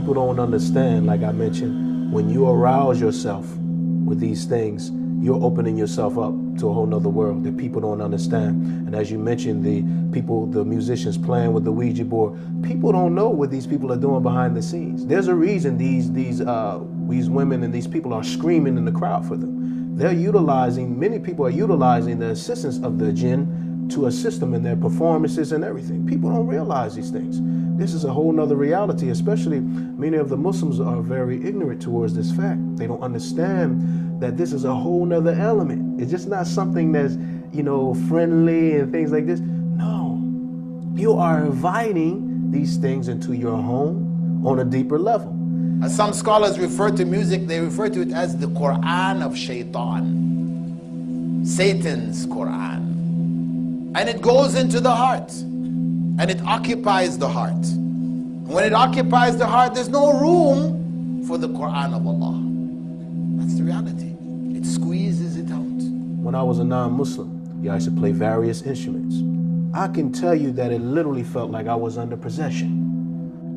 people don't understand, like I mentioned, when you arouse yourself with these things, you're opening yourself up to a whole nother world that people don't understand. And as you mentioned, the musicians playing with the Ouija board, people don't know what these people are doing behind the scenes. There's a reason these women and these people are screaming in the crowd for them. Many people are utilizing the assistance of the jinn to assist them in their performances and everything. People don't realize these things. This is a whole nother reality, especially many of the Muslims are very ignorant towards this fact. They don't understand that this is a whole nother element. It's just not something that's, friendly and things like this. No, you are inviting these things into your home on a deeper level. As some scholars refer to music, they refer to it as the Quran of Shaitan, Satan's Quran. And it goes into the heart, and it occupies the heart. And when it occupies the heart, there's no room for the Quran of Allah. That's the reality. It squeezes it out. When I was a non-Muslim, I used to play various instruments. I can tell you that it literally felt like I was under possession.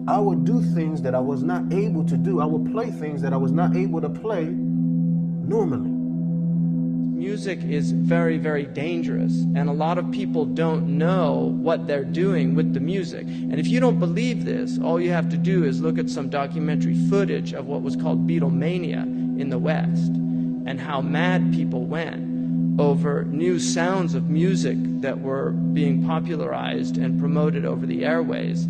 I would do things that I was not able to do. I would play things that I was not able to play normally. Music is very, very dangerous, and a lot of people don't know what they're doing with the music. And if you don't believe this, all you have to do is look at some documentary footage of what was called Beatlemania in the West, and how mad people went over new sounds of music that were being popularized and promoted over the airways.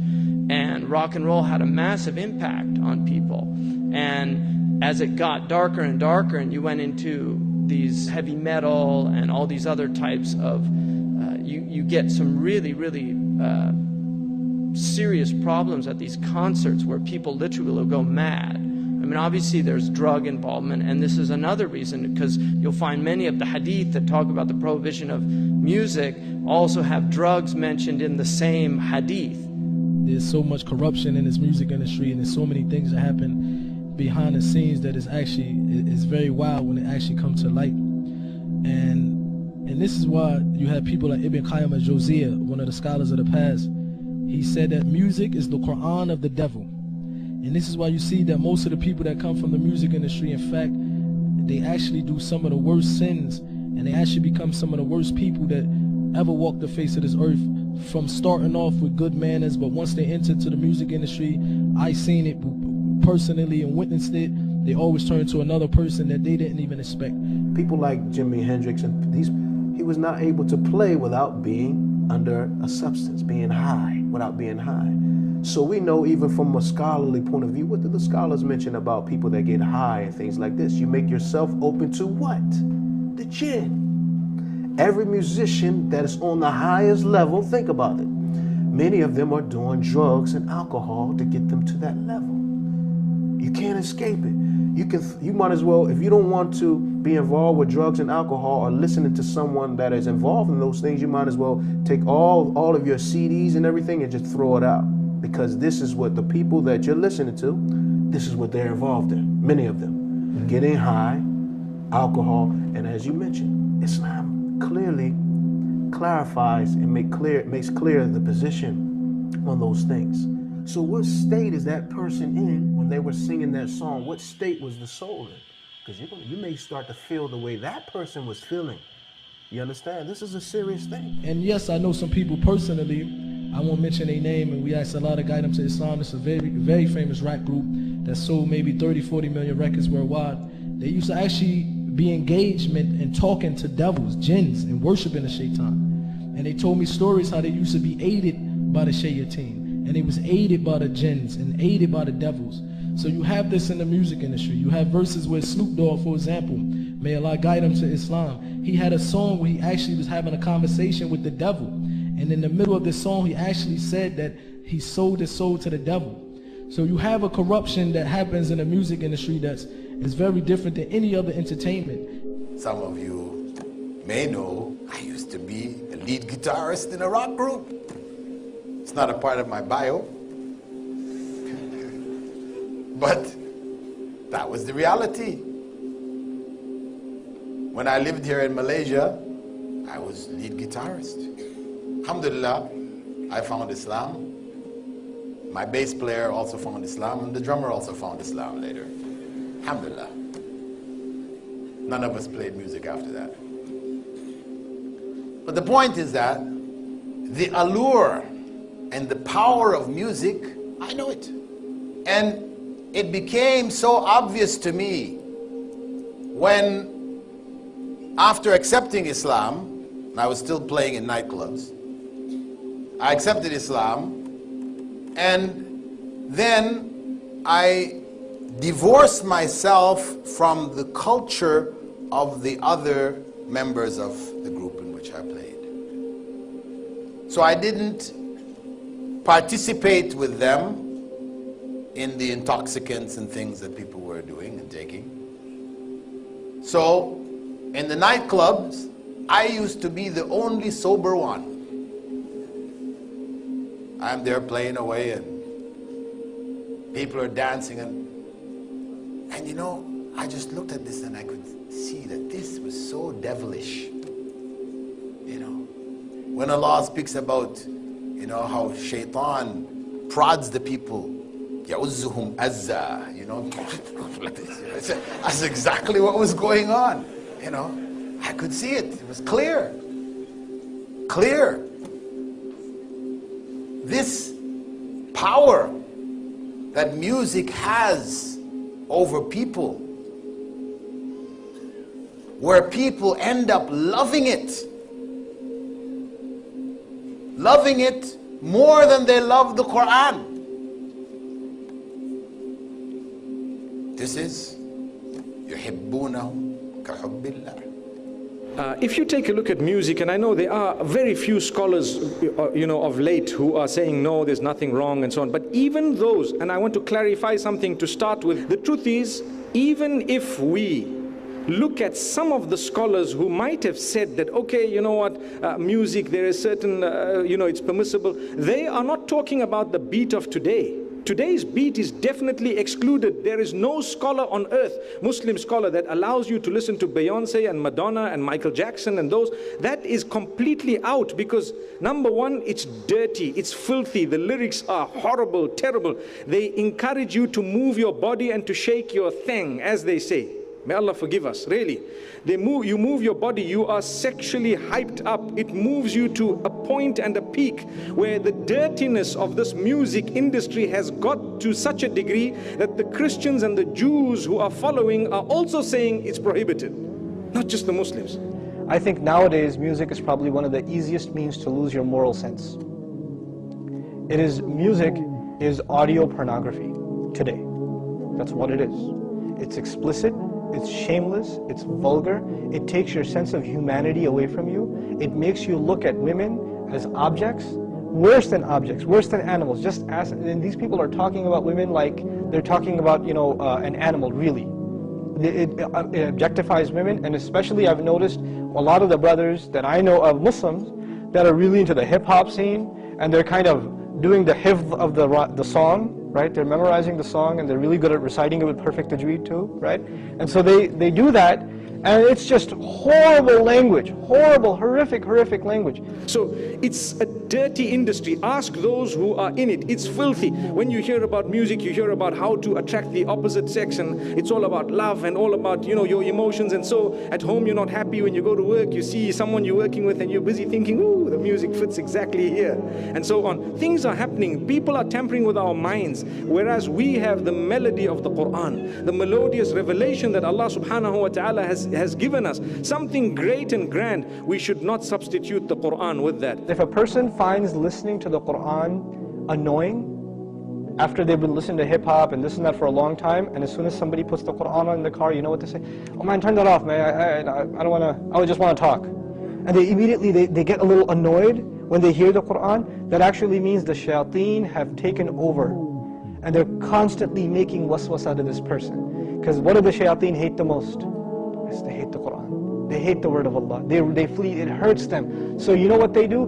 And rock and roll had a massive impact on people. And as it got darker and darker, and you went into these heavy metal and all these other types of, you get some really, really serious problems at these concerts where people literally will go mad. I mean, obviously there's drug involvement, and this is another reason, because you'll find many of the hadith that talk about the prohibition of music also have drugs mentioned in the same hadith. There's so much corruption in this music industry, and there's so many things that happen behind the scenes that is very wild when it actually comes to light. And this is why you have people like Ibn Qayyim al-Jawziyya, one of the scholars of the past. He said that music is the Quran of the devil. And this is why you see that most of the people that come from the music industry, in fact, they actually do some of the worst sins, and they actually become some of the worst people that ever walked the face of this earth, from starting off with good manners, but once they enter to the music industry, I seen it personally and witnessed it, they always turn to another person that they didn't even expect. People like Jimi Hendrix, and he was not able to play without being under a substance, being high, without being high. So we know, even from a scholarly point of view, what do the scholars mention about people that get high and things like this? You make yourself open to what? The jinn. Every musician that is on the highest level, think about it. Many of them are doing drugs and alcohol to get them to that level. You can't escape it. You might as well, if you don't want to be involved with drugs and alcohol or listening to someone that is involved in those things, you might as well take all of your CDs and everything and just throw it out. Because this is what the people that you're listening to, this is what they're involved in, many of them. Getting high, alcohol, and as you mentioned, Islam clearly clarifies and makes clear the position on those things. So what state is that person in when they were singing that song? What state was the soul in? Because you may start to feel the way that person was feeling. You understand? This is a serious thing. And yes, I know some people personally, I won't mention their name, and we asked a lot of guidance to Islam. It's a very, very famous rap group that sold maybe 30, 40 million records worldwide. They used to actually be engagement and talking to devils, jinns, and worshiping the shaitan. And they told me stories how they used to be aided by the shayateen. And they was aided by the jinns and aided by the devils. So you have this in the music industry. You have verses where Snoop Dogg, for example, may Allah guide him to Islam, he had a song where he actually was having a conversation with the devil. And in the middle of this song, he actually said that he sold his soul to the devil. So you have a corruption that happens in the music industry is very different than any other entertainment. Some of you may know I used to be the lead guitarist in a rock group. It's not a part of my bio, but that was the reality. When I lived here in Malaysia, I was lead guitarist. Alhamdulillah, I found Islam. My bass player also found Islam, and the drummer also found Islam later. Alhamdulillah. None of us played music after that. But the point is that the allure and the power of music, I know it. And it became so obvious to me when, after accepting Islam, and I was still playing in nightclubs, I accepted Islam, and then I divorced myself from the culture of the other members of the group in which I played. So I didn't participate with them in the intoxicants and things that people were doing and taking. So in the nightclubs, I used to be the only sober one. I'm there playing away and people are dancing, and you know, I just looked at this and I could see that this was so devilish. You know, when Allah speaks about, you know, how shaitan prods the people, يَعُزُّهُمْ أَزَّا, you know, that's exactly what was going on. You know, I could see it. It was clear. Clear. This power that music has over people, where people end up loving it more than they love the Quran. This is يُحِبُّونَهُ كَحُبِّ اللَّهِ. If you take a look at music, and I know there are very few scholars, you know, of late who are saying, no, there's nothing wrong and so on. But even those, and I want to clarify something to start with. The truth is, even if we look at some of the scholars who might have said that, okay, you know what, music, there is certain, you know, it's permissible. They are not talking about the beat of today. Today's beat is definitely excluded. There is no scholar on earth, Muslim scholar, that allows you to listen to Beyonce and Madonna and Michael Jackson and those. That is completely out because, number one, it's dirty, it's filthy, the lyrics are horrible, terrible. They encourage you to move your body and to shake your thing, as they say. May Allah forgive us, really. You move your body, you are sexually hyped up. It moves you to a point and a peak where the dirtiness of this music industry has got to such a degree that the Christians and the Jews who are following are also saying it's prohibited, not just the Muslims. I think nowadays music is probably one of the easiest means to lose your moral sense. Music is audio pornography today. That's what it is. It's explicit. It's shameless, it's vulgar, it takes your sense of humanity away from you. It makes you look at women as objects, worse than animals. Just as, and these people are talking about women like they're talking about, you know, an animal, really. It objectifies women, and especially I've noticed a lot of the brothers that I know of Muslims that are really into the hip-hop scene, and they're kind of doing the hifz of the song, right? They're memorizing the song and they're really good at reciting it with perfect tajweed too, right? And so they do that, and it's just horrible language, horrible, horrific language. So it's a dirty industry. Ask those who are in it. It's filthy. When you hear about music, you hear about how to attract the opposite sex, and it's all about love and all about, you know, your emotions. And so at home you're not happy. When you go to work, you see someone you're working with and you're busy thinking, ooh, the music fits exactly here, and so on. Things are happening. People are tampering with our minds, whereas we have the melody of the Quran, the melodious revelation that Allah subhanahu wa ta'ala has given us, something great and grand. We should not substitute the Quran with that. If a person finds listening to the Quran annoying, after they've been listening to hip-hop and this and that for a long time, and as soon as somebody puts the Quran on in the car, you know what they say? Oh man, turn that off, man, I don't want to, I just want to talk. And they immediately, they get a little annoyed when they hear the Quran. That actually means the shayateen have taken over, and they're constantly making waswasa to this person. Because what do the shayateen hate the most? They hate the Quran. They hate the word of Allah. They flee. It hurts them. So you know what they do?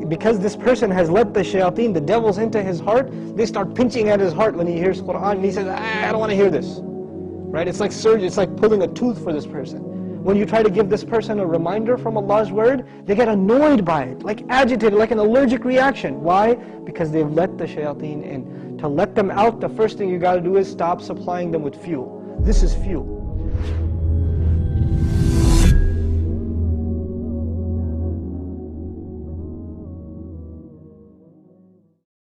Because this person has let the shayateen, the devils, into his heart, they start pinching at his heart when he hears Quran, and he says, I don't want to hear this. Right? It's like surgery. It's like pulling a tooth for this person. When you try to give this person a reminder from Allah's word, they get annoyed by it, like agitated, like an allergic reaction. Why? Because they've let the shayateen in. To let them out, the first thing you got to do is stop supplying them with fuel. This is fuel.